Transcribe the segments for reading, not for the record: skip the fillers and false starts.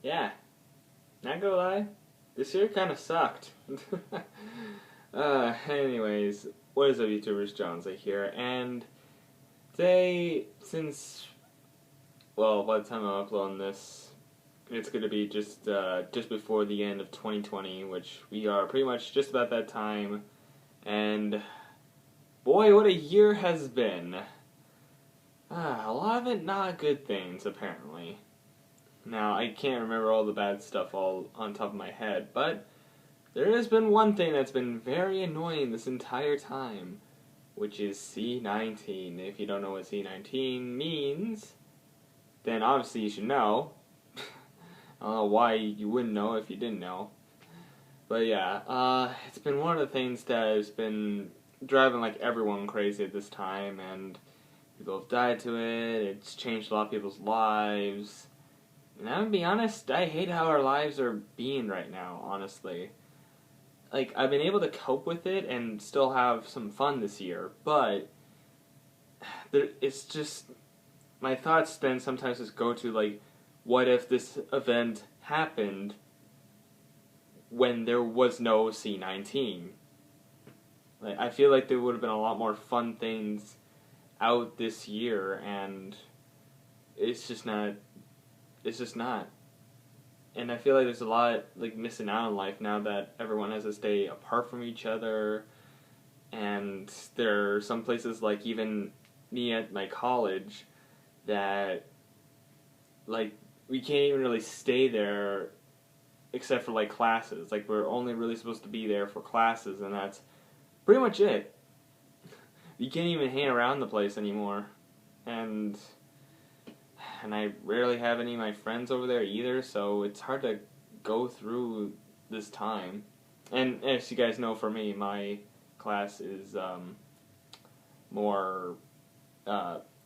Yeah, not gonna lie, this year kind of sucked. Anyways, what is up, YouTubers? Jones here, and today, by the time I'm uploading this, it's gonna be just before the end of 2020, which we are pretty much just about that time, and boy, what a year has been. A lot of it not good things, apparently. Now, I can't remember all the bad stuff all on top of my head, but there has been one thing that's been very annoying this entire time, which is C19. If you don't know what C19 means, then obviously you should know. I don't know why you wouldn't know if you didn't know. But yeah, it's been one of the things that has been driving like everyone crazy at this time, and people have died to it. It's changed a lot of people's lives. And I'm gonna be honest, I hate how our lives are being right now, honestly. Like, I've been able to cope with it and still have some fun this year, but it's just, my thoughts then sometimes just go to, like, what if this event happened when there was no C19? Like, I feel like there would have been a lot more fun things out this year, and it's just not. And I feel like there's a lot like missing out in life now that everyone has to stay apart from each other. And there are some places, like even me at my college, that like we can't even really stay there except for like classes. Like, we're only really supposed to be there for classes, and that's pretty much it. You can't even hang around the place anymore. And I rarely have any of my friends over there either, so it's hard to go through this time. And as you guys know, for me, my class is more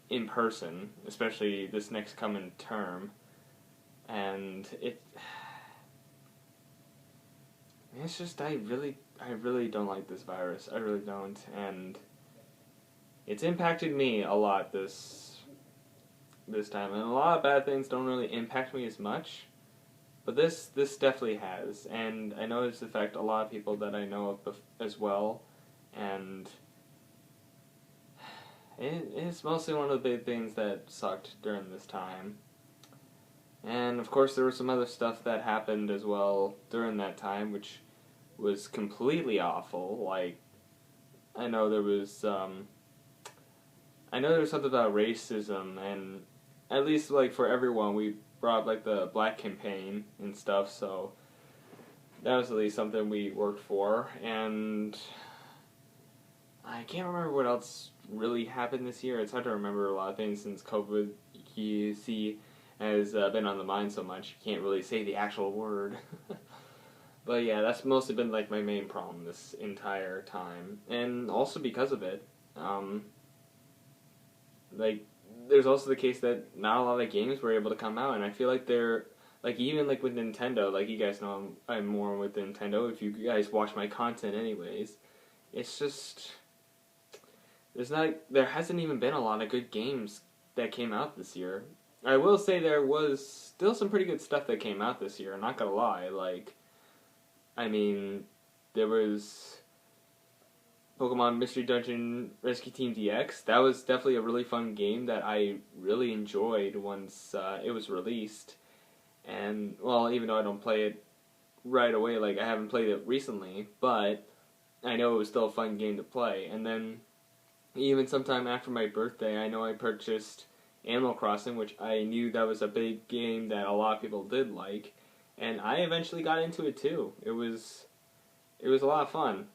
in person, especially this next coming term. And it's just, I really don't like this virus. I really don't, and it's impacted me a lot this time, and a lot of bad things don't really impact me as much, but this definitely has, and I know it's affected a lot of people that I know of as well, and it's mostly one of the big things that sucked during this time. And of course there was some other stuff that happened as well during that time, which was completely awful. Like, I know there was something about racism, and at least, like, for everyone, we brought, like, the black campaign and stuff, so that was at least something we worked for, and I can't remember what else really happened this year. It's hard to remember a lot of things since COVID, you see, has been on the mind so much, you can't really say the actual word. But yeah, that's mostly been, like, my main problem this entire time, and also because of it, like, there's also the case that not a lot of games were able to come out, and I feel like they're, like, even like with Nintendo, like, you guys know I'm more with Nintendo if you guys watch my content anyways. It's just, there hasn't even been a lot of good games that came out this year. I will say there was still some pretty good stuff that came out this year, I'm not gonna lie. Like, I mean, there was Pokemon Mystery Dungeon Rescue Team DX. That was definitely a really fun game that I really enjoyed once it was released. And, well, even though I don't play it right away, like, I haven't played it recently, but I know it was still a fun game to play. And then, even sometime after my birthday, I know I purchased Animal Crossing, which I knew that was a big game that a lot of people did like, and I eventually got into it too. It was a lot of fun.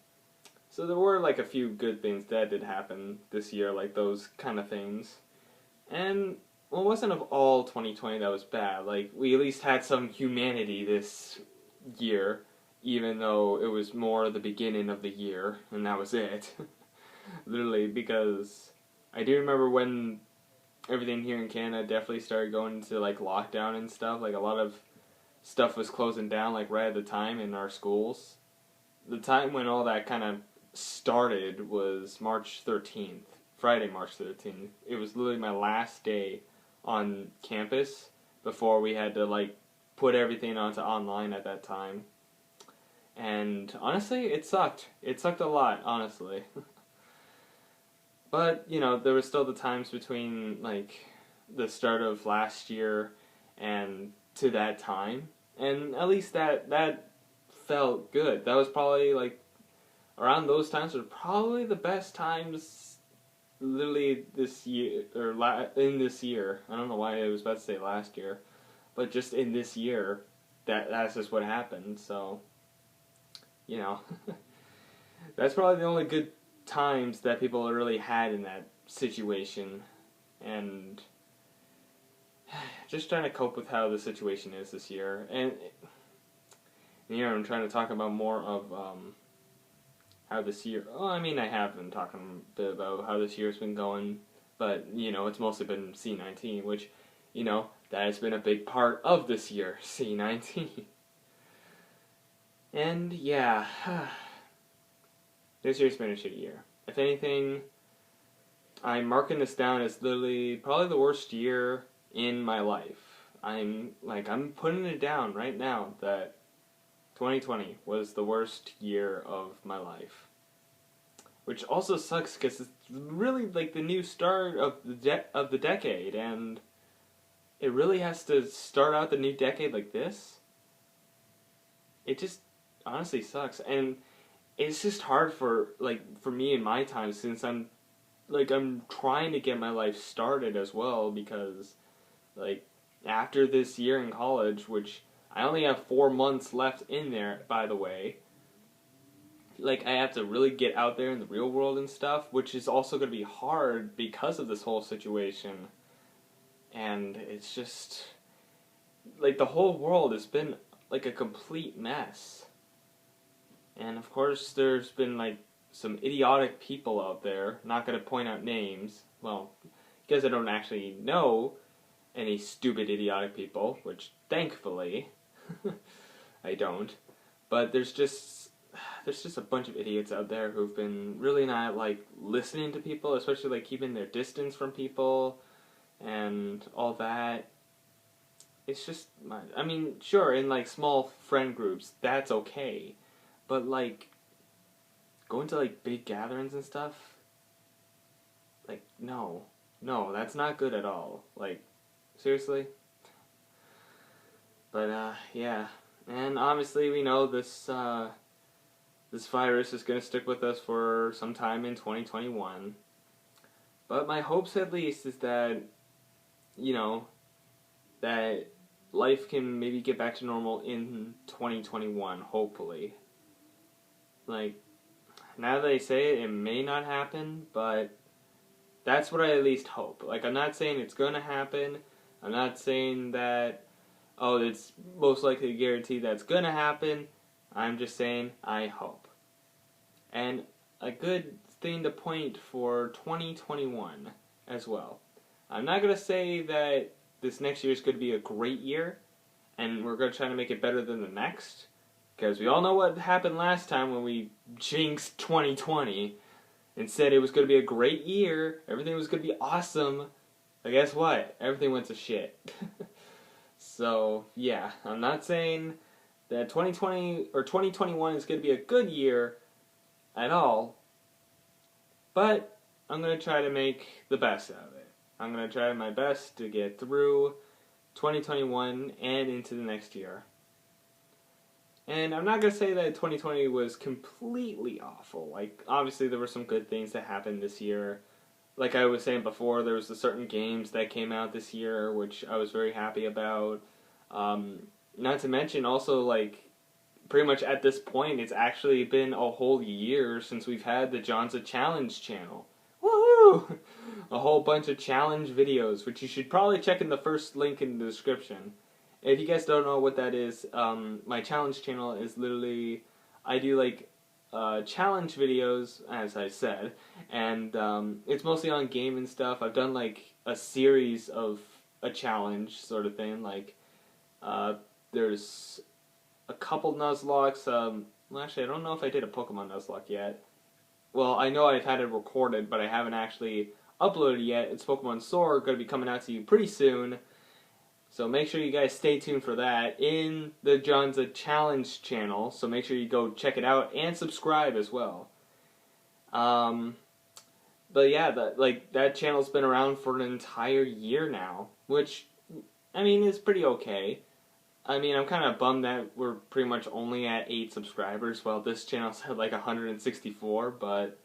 So there were, like, a few good things that did happen this year, like those kind of things. And, well, it wasn't of all 2020 that was bad. Like, we at least had some humanity this year, even though it was more the beginning of the year, and that was it. Literally, because I do remember when everything here in Canada definitely started going into, like, lockdown and stuff. Like, a lot of stuff was closing down, like, right at the time in our schools. The time when all that kind of started was March 13th, Friday, March 13th. It was literally my last day on campus before we had to, like, put everything onto online at that time. And honestly, it sucked. It sucked a lot, honestly. But, you know, there was still the times between, like, the start of last year and to that time. And at least that felt good. That was probably, like, around those times were probably the best times literally this year, or in this year. I don't know why I was about to say last year. But just in this year, that's just what happened, so, you know. That's probably the only good times that people really had in that situation, and just trying to cope with how the situation is this year. And here I'm trying to talk about more of how this year, well, I mean, I have been talking a bit about how this year's been going, but, you know, it's mostly been C19, which, you know, that has been a big part of this year, C19. And, yeah, this year's been a shitty year. If anything, I'm marking this down as literally probably the worst year in my life. I'm putting it down right now that 2020 was the worst year of my life. Which also sucks because it's really like the new start of the decade, and it really has to start out the new decade like this. It just honestly sucks, and it's just hard for me in my time, since I'm trying to get my life started as well, because after this year in college, which I only have 4 months left in there, by the way. I have to really get out there in the real world and stuff, which is also going to be hard because of this whole situation. And it's just, the whole world has been, a complete mess. And of course, there's been, some idiotic people out there, not going to point out names, well, because I don't actually know any stupid idiotic people, which, thankfully, I don't. But there's just a bunch of idiots out there who've been really not, listening to people, especially, keeping their distance from people, and all that. It's just, I mean, sure, in, small friend groups, that's okay. But, going to, big gatherings and stuff, no. No, that's not good at all. Seriously? But, yeah. And obviously we know this virus is going to stick with us for some time in 2021. But my hopes, at least, is that, that life can maybe get back to normal in 2021, hopefully. Now that I say it, it may not happen, but that's what I at least hope. I'm not saying it's going to happen. I'm not saying that, it's most likely guaranteed that's going to happen. I'm just saying I hope. And a good thing to point for 2021 as well. I'm not going to say that this next year is going to be a great year, and we're going to try to make it better than the next, because we all know what happened last time when we jinxed 2020 and said it was going to be a great year, everything was going to be awesome. But guess what? Everything went to shit. So, yeah, I'm not saying that 2020 or 2021 is going to be a good year at all, but I'm going to try to make the best out of it. I'm going to try my best to get through 2021 and into the next year. And I'm not going to say that 2020 was completely awful. Obviously there were some good things that happened this year. Like I was saying before, there was certain games that came out this year, which I was very happy about. Not to mention also, pretty much at this point, it's actually been a whole year since we've had the Johnza Challenge channel. Woohoo! A whole bunch of challenge videos, which you should probably check in the first link in the description. If you guys don't know what that is, my challenge channel is literally, I do challenge videos, as I said, and it's mostly on game and stuff. I've done a series of a challenge sort of thing. There's a couple Nuzlockes. Well, actually, I don't know if I did a Pokemon Nuzlocke yet. Well, I know I've had it recorded, but I haven't actually uploaded yet. It's Pokemon Sword, going to be coming out to you pretty soon. So make sure you guys stay tuned for that in the Jonza Challenge channel. So make sure you go check it out and subscribe as well. But yeah, that channel's been around for an entire year now, which, I mean, is pretty okay. I mean, I'm kind of bummed that we're pretty much only at 8 subscribers, while this channel's at like 164, but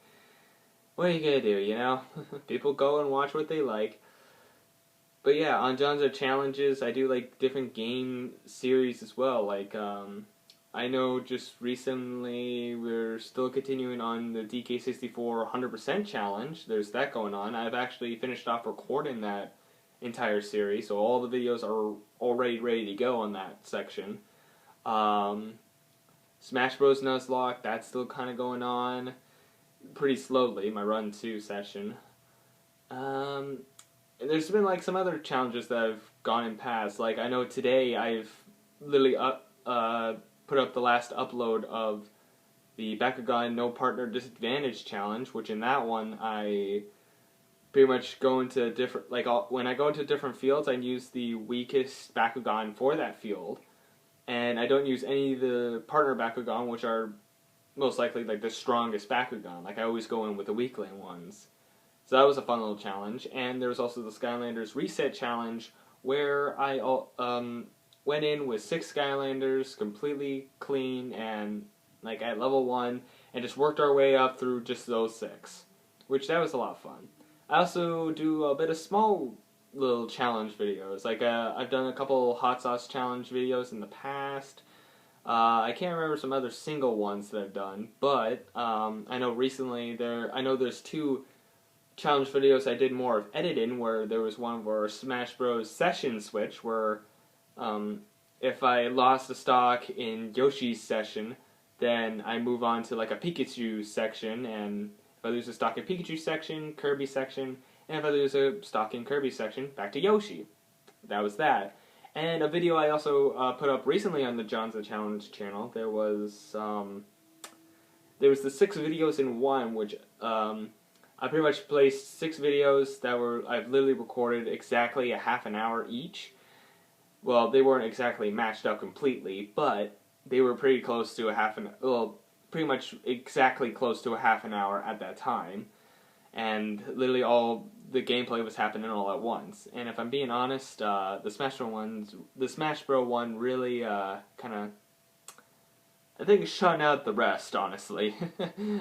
what are you gonna do, you know? People go and watch what they like. But yeah, on Jonza Challenges, I do like different game series as well. Like, I know just recently we're still continuing on the DK64 100% challenge. There's that going on. I've actually finished off recording that entire series, so all the videos are already ready to go on that section. Smash Bros. Nuzlocke, that's still kind of going on pretty slowly, my Run 2 session. There's been like some other challenges that I've gone in past. Like, I know today I've literally put up the last upload of the Bakugan No Partner Disadvantage challenge, which in that one I pretty much go into different, like, when I go into different fields, I use the weakest Bakugan for that field, and I don't use any of the partner Bakugan, which are most likely like the strongest Bakugan. Like, I always go in with the weakling ones. So that was a fun little challenge. And there was also the Skylanders Reset Challenge, where I went in with 6 Skylanders, completely clean and like at level 1, and just worked our way up through just those 6, which that was a lot of fun. I also do a bit of small little challenge videos. Like, I've done a couple hot sauce challenge videos in the past. I can't remember some other single ones that I've done, but I know recently there's 2 challenge videos I did more of editing, where there was one where Smash Bros. Session Switch, where if I lost a stock in Yoshi's session, then I move on to like a Pikachu section, and if I lose a stock in Pikachu section, Kirby section, and if I lose a stock in Kirby section, back to Yoshi. That was that. And a video I also put up recently on the Jonza Challenge channel, there was the 6 videos in one, which I pretty much placed 6 videos that I've literally recorded exactly a half an hour each. Well, they weren't exactly matched up completely, but they were pretty close to pretty much exactly close to a half an hour at that time. And literally all the gameplay was happening all at once. And if I'm being honest, the Smash Bros. One really kind of, I think, shut out the rest, honestly.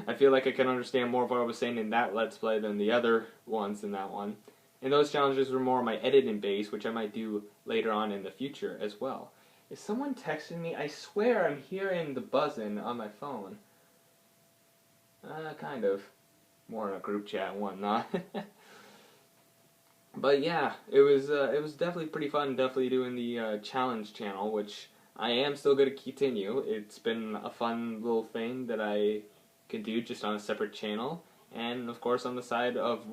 I feel like I can understand more of what I was saying in that Let's Play than the other ones in that one. And those challenges were more my editing base, which I might do later on in the future as well. Is someone texting me? I swear I'm hearing the buzzing on my phone. Kind of. More in a group chat and whatnot. But yeah, it was definitely pretty fun, definitely doing the challenge channel, which I am still going to continue. It's been a fun little thing that I could do just on a separate channel, and of course on the side of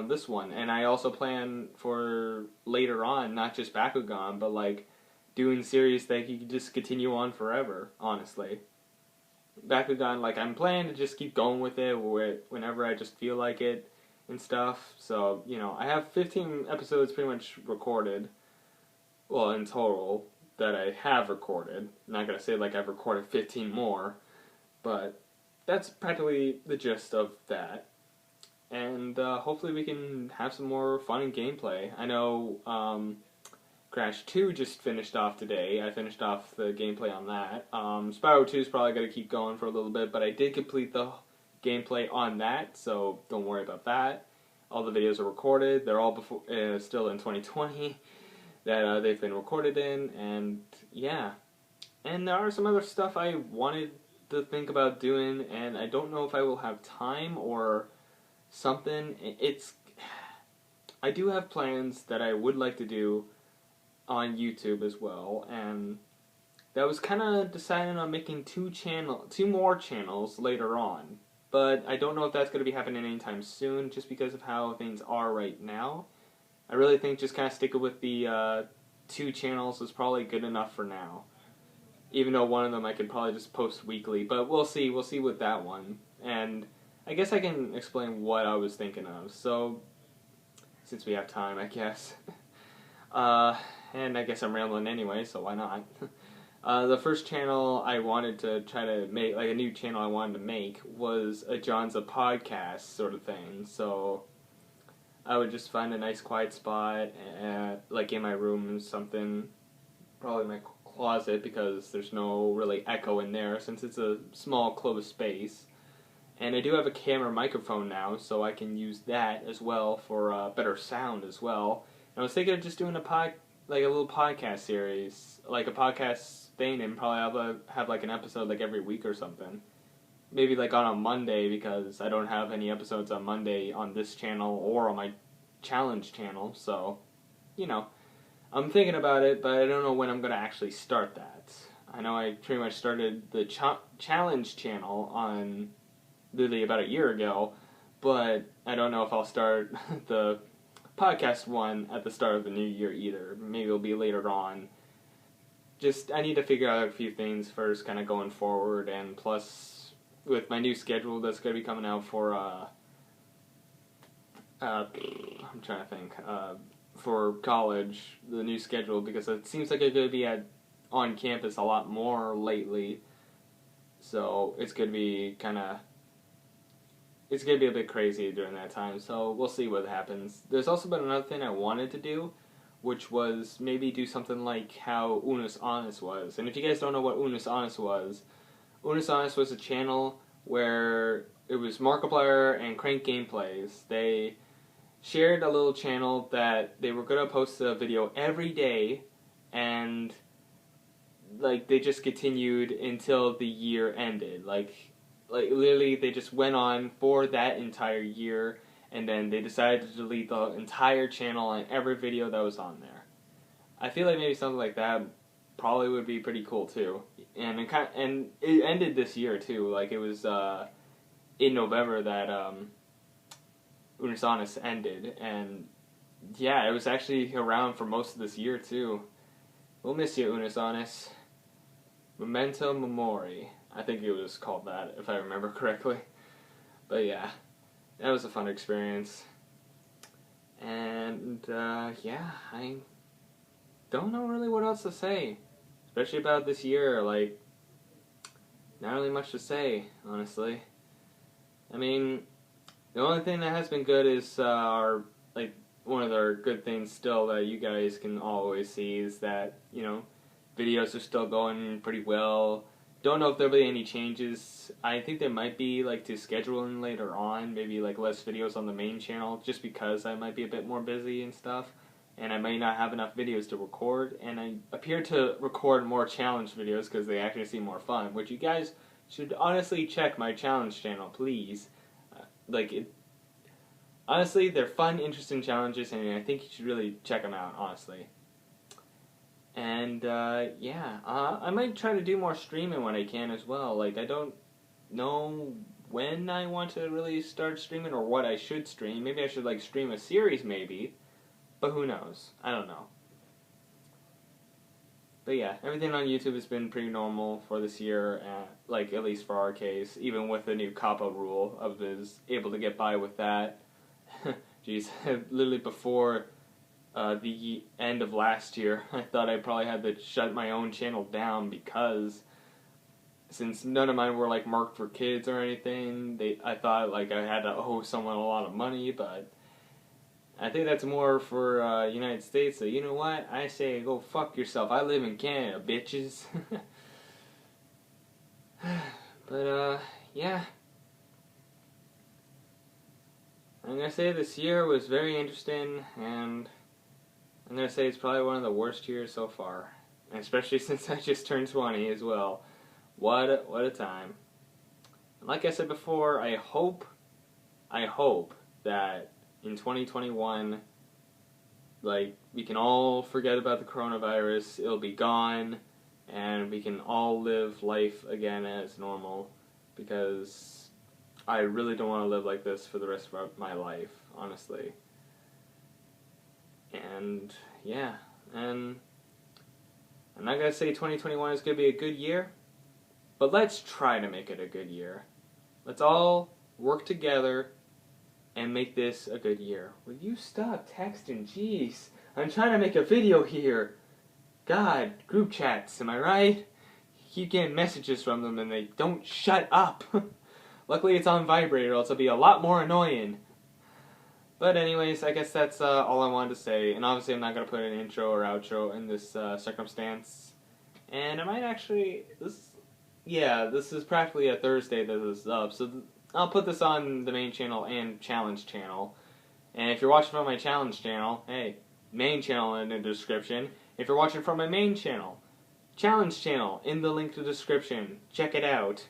this one. And I also plan for later on, not just Bakugan, but like doing series that you can just continue on forever, honestly. Bakugan, like, I'm planning to just keep going with it whenever I just feel like it and stuff. So, you know, I have 15 episodes pretty much recorded, well, in total, that I have recorded. I'm not going to say like I've recorded 15 more, but that's practically the gist of that. And hopefully we can have some more fun and gameplay. I know Crash 2 just finished off today. I finished off the gameplay on that. Spyro 2 is probably going to keep going for a little bit, but I did complete the gameplay on that, so don't worry about that. All the videos are recorded. They're all still in 2020 that they've been recorded in, and yeah. And there are some other stuff I wanted to think about doing, and I don't know if I will have time or something. I do have plans that I would like to do on YouTube as well, and that was kind of deciding on making 2 more channels later on. But I don't know if that's going to be happening anytime soon, just because of how things are right now. I really think just kind of sticking with the 2 channels is probably good enough for now. Even though one of them I could probably just post weekly, but we'll see with that one. And I guess I can explain what I was thinking of. So, since we have time, I guess. and I guess I'm rambling anyway, so why not? The first channel I wanted to try to make, like a new channel I wanted to make, was a John's a Podcast sort of thing. So I would just find a nice quiet spot, like in my room or something, probably my closet, because there's no really echo in there since it's a small closed space. And I do have a camera microphone now, so I can use that as well for better sound as well. And I was thinking of just doing like a little podcast series, like a podcast thing, and probably have like an episode like every week or something. Maybe like on a Monday, because I don't have any episodes on Monday on this channel or on my challenge channel. So, you know, I'm thinking about it, but I don't know when I'm going to actually start that. I know I pretty much started the challenge channel on literally about a year ago, but I don't know if I'll start the podcast one at the start of the new year either. Maybe it'll be later on. Just, I need to figure out a few things first, kind of going forward, and plus, with my new schedule that's going to be coming out for, I'm trying to think, for college, the new schedule, because it seems like I'm going to be on campus a lot more lately, so it's going to be it's going to be a bit crazy during that time, so we'll see what happens. There's also been another thing I wanted to do, which was maybe do something like how Unus Annus was. And if you guys don't know what Unus Annus was a channel where it was Markiplier and Crank Gameplays. They shared a little channel that they were going to post a video every day, and like they just continued until the year ended. Like literally they just went on for that entire year, and then they decided to delete the entire channel and every video that was on there. I feel like maybe something like that probably would be pretty cool too. And it ended this year too. Like it was in November that Unus Annus ended, and yeah, it was actually around for most of this year too. We'll miss you, Unus Annus. Memento Mori. I think it was called that, if I remember correctly. But yeah, that was a fun experience. And yeah, I don't know really what else to say, especially about this year. Like, not really much to say, honestly. I mean, the only thing that has been good is one of our good things still that you guys can always see is that, you know, videos are still going pretty well. Don't know if there'll be any changes. I think there might be, like, to scheduling later on, maybe like less videos on the main channel, just because I might be a bit more busy and stuff, and I may not have enough videos to record, and I appear to record more challenge videos because they actually seem more fun, which you guys should honestly check my challenge channel, please. Honestly, they're fun, interesting challenges, and I think you should really check them out, honestly. And, yeah, I might try to do more streaming when I can as well. Like, I don't know when I want to really start streaming or what I should stream. Maybe I should, like, stream a series, maybe. But who knows? I don't know. But yeah, everything on YouTube has been pretty normal for this year, like, at least for our case. Even with the new COPPA rule, I was able to get by with that. Jeez, literally before the end of last year, I thought I probably had to shut my own channel down because since none of mine were like marked for kids or anything, I thought like I had to owe someone a lot of money, but I think that's more for United States, so you know what? I say go fuck yourself. I live in Canada, bitches. But, yeah. I'm gonna say this year was very interesting, and I'm gonna say it's probably one of the worst years so far, and especially since I just turned 20 as well. What a time! Like I said before, I hope that in 2021, like, we can all forget about the coronavirus. It'll be gone, and we can all live life again as normal, because I really don't want to live like this for the rest of my life, honestly. And, yeah, and I'm not going to say 2021 is going to be a good year, but let's try to make it a good year. Let's all work together and make this a good year. Will you stop texting? Jeez, I'm trying to make a video here. God, group chats, am I right? Keep getting messages from them and they don't shut up. Luckily it's on vibrator, or else it'll be a lot more annoying. But anyways, I guess that's all I wanted to say. And obviously I'm not going to put an intro or outro in this circumstance. And I might actually... this is practically a Thursday that this is up. So I'll put this on the main channel and challenge channel. And if you're watching from my challenge channel, hey, main channel in the description. If you're watching from my main channel, challenge channel in the link to the description. Check it out.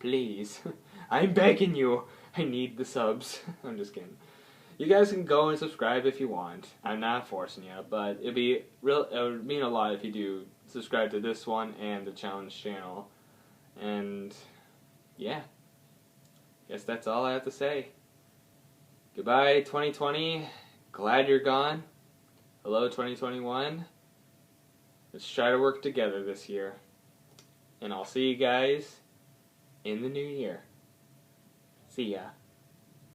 Please. I'm begging you. I need the subs. I'm just kidding. You guys can go and subscribe if you want. I'm not forcing you, but it would mean a lot if you do subscribe to this one and the challenge channel. And yeah, guess that's all I have to say. Goodbye 2020. Glad you're gone. Hello 2021. Let's try to work together this year. And I'll see you guys in the new year. See ya.